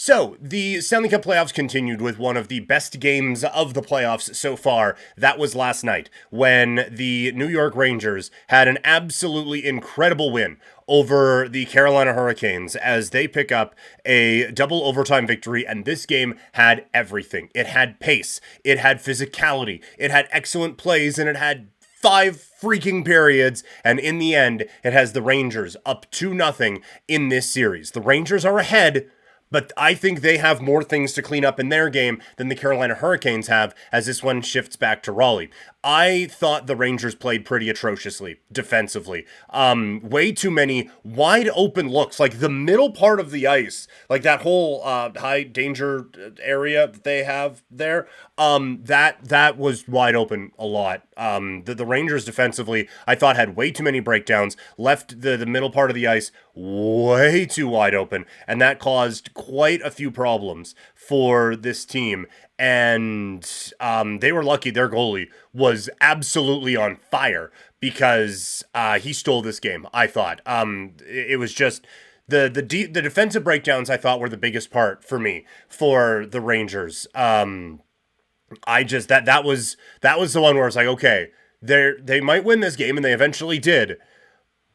So, the Stanley Cup playoffs continued with one of the best games of the playoffs so far. That was last night when the New York Rangers had an absolutely incredible win over the Carolina Hurricanes as they pick up a double overtime victory. And this game had everything. It had pace, it had physicality, it had excellent plays, and it had 5 freaking periods, and in the end, it has the Rangers up 2-0 in this series. The Rangers are ahead, but I think they have more things to clean up in their game than the Carolina Hurricanes have as this one shifts back to Raleigh. I thought the Rangers played pretty atrociously defensively. Way too many wide open looks, like the middle part of the ice, like that whole high danger area that they have there. That was wide open a lot. The Rangers defensively, I thought had way too many breakdowns, left the middle part of the ice way too wide open, and that caused quite a few problems for this team. And they were lucky their goalie was absolutely on fire because he stole this game, I thought. It was just the defensive breakdowns I thought were the biggest part for me for the Rangers. I just that was the one where it's like, okay, they might win this game, and they eventually did.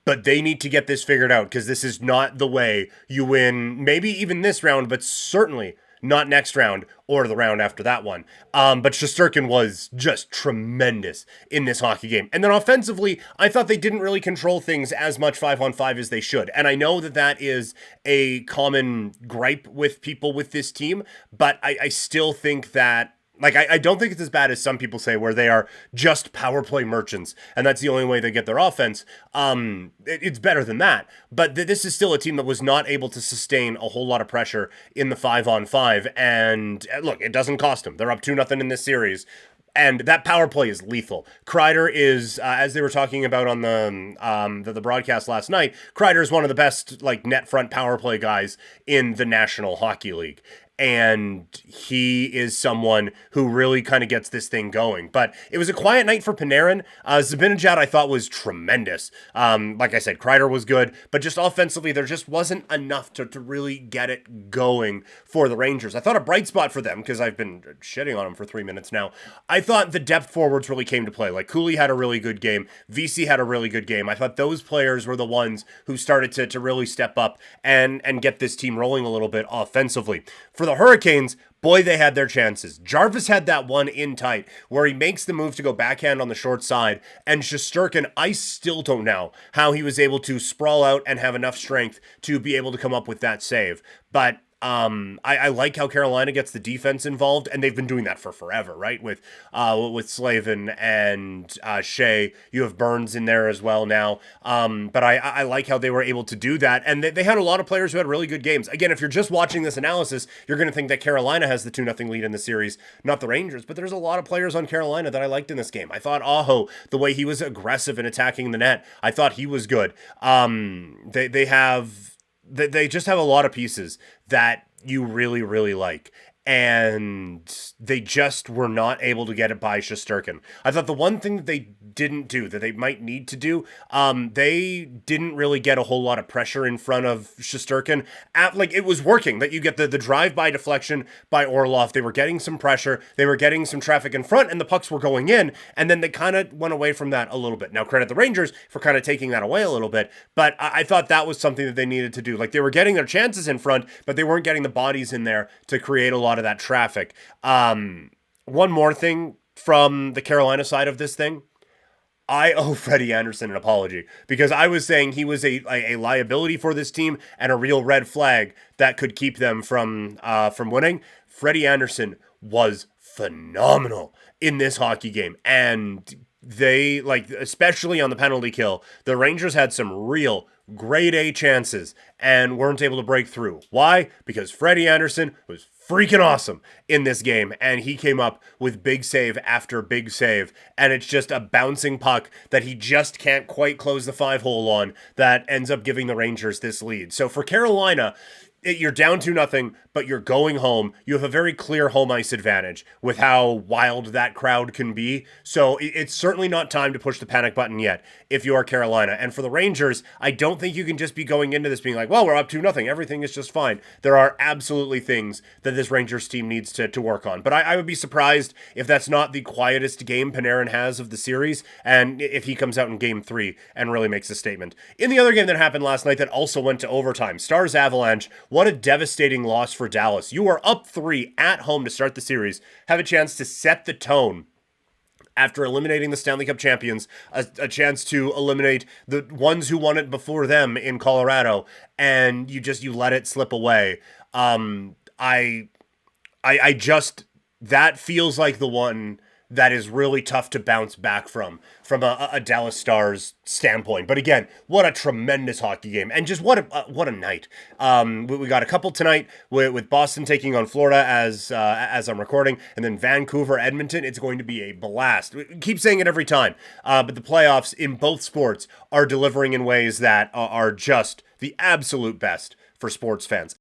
But they need to get this figured out because this is not the way you win, maybe even this round, but certainly not next round or the round after that one. But Shesterkin was just tremendous in this hockey game. And then offensively, I thought they didn't really control things as much 5-on-5 as they should. And I know that is a common gripe with people with this team, but I still think that I don't think it's as bad as some people say, where they are just power play merchants, and that's the only way they get their offense. It's better than that. But this is still a team that was not able to sustain a whole lot of pressure in the 5-on-5. And look, it doesn't cost them. They're up 2-0 in this series. And that power play is lethal. Kreider is, as they were talking about on the broadcast last night, Kreider is one of the best net front power play guys in the National Hockey League. And he is someone who really kind of gets this thing going. But it was a quiet night for Panarin. Zibanejad, I thought, was tremendous. Like I said, Kreider was good, but just offensively, there just wasn't enough to really get it going for the Rangers. I thought a bright spot for them, because I've been shitting on them for 3 minutes now, I thought the depth forwards really came to play. Like, Cooley had a really good game. VC had a really good game. I thought those players were the ones who started to really step up and get this team rolling a little bit offensively. For the Hurricanes, boy, they had their chances. Jarvis had that one in tight where he makes the move to go backhand on the short side, and Shesterkin, I still don't know how he was able to sprawl out and have enough strength to be able to come up with that save. But I like how Carolina gets the defense involved, and they've been doing that for forever, right? With Slavin and Shea, you have Burns in there as well now. But I like how they were able to do that, and they had a lot of players who had really good games. Again, if you're just watching this analysis, you're going to think that Carolina has the 2-0 lead in the series, not the Rangers. But there's a lot of players on Carolina that I liked in this game. I thought Aho, the way he was aggressive in attacking the net, I thought he was good. They just have a lot of pieces that you really, really like. And they just were not able to get it by Shesterkin. I thought the one thing that they didn't do, that they might need to do, they didn't really get a whole lot of pressure in front of Shesterkin. It was working, that you get the drive-by deflection by Orlov. They were getting some pressure. They were getting some traffic in front, and the pucks were going in. And then they kind of went away from that a little bit. Now, credit the Rangers for kind of taking that away a little bit. But I thought that was something that they needed to do. Like, they were getting their chances in front, but they weren't getting the bodies in there to create a lot of that traffic. One more thing from the Carolina side of this thing. I owe Freddie Anderson an apology, because I was saying he was a liability for this team and a real red flag that could keep them from winning. Freddie Anderson was phenomenal in this hockey game, and they, especially on the penalty kill, the Rangers had some real grade A chances and weren't able to break through. Why? Because Freddie Anderson was freaking awesome in this game, and he came up with big save after big save, and it's just a bouncing puck that he just can't quite close the 5-hole on that ends up giving the Rangers this lead. So for Carolina, you're down 2-0, but you're going home. You have a very clear home ice advantage with how wild that crowd can be. So it's certainly not time to push the panic button yet if you are Carolina. And for the Rangers, I don't think you can just be going into this being like, well, we're up 2-0. Everything is just fine. There are absolutely things that this Rangers team needs to work on. But I would be surprised if that's not the quietest game Panarin has of the series, and if he comes out in game 3 and really makes a statement. In the other game that happened last night that also went to overtime, Stars Avalanche, what a devastating loss for Dallas. You are up 3 at home to start the series, have a chance to set the tone after eliminating the Stanley Cup champions, a chance to eliminate the ones who won it before them in Colorado, and you let it slip away. I just, that feels like the one that is really tough to bounce back from a Dallas Stars standpoint. But again, what a tremendous hockey game, and just what a night. We got a couple tonight with Boston taking on Florida as I'm recording, and then Vancouver, Edmonton. It's going to be a blast. We keep saying it every time, but the playoffs in both sports are delivering in ways that are just the absolute best for sports fans.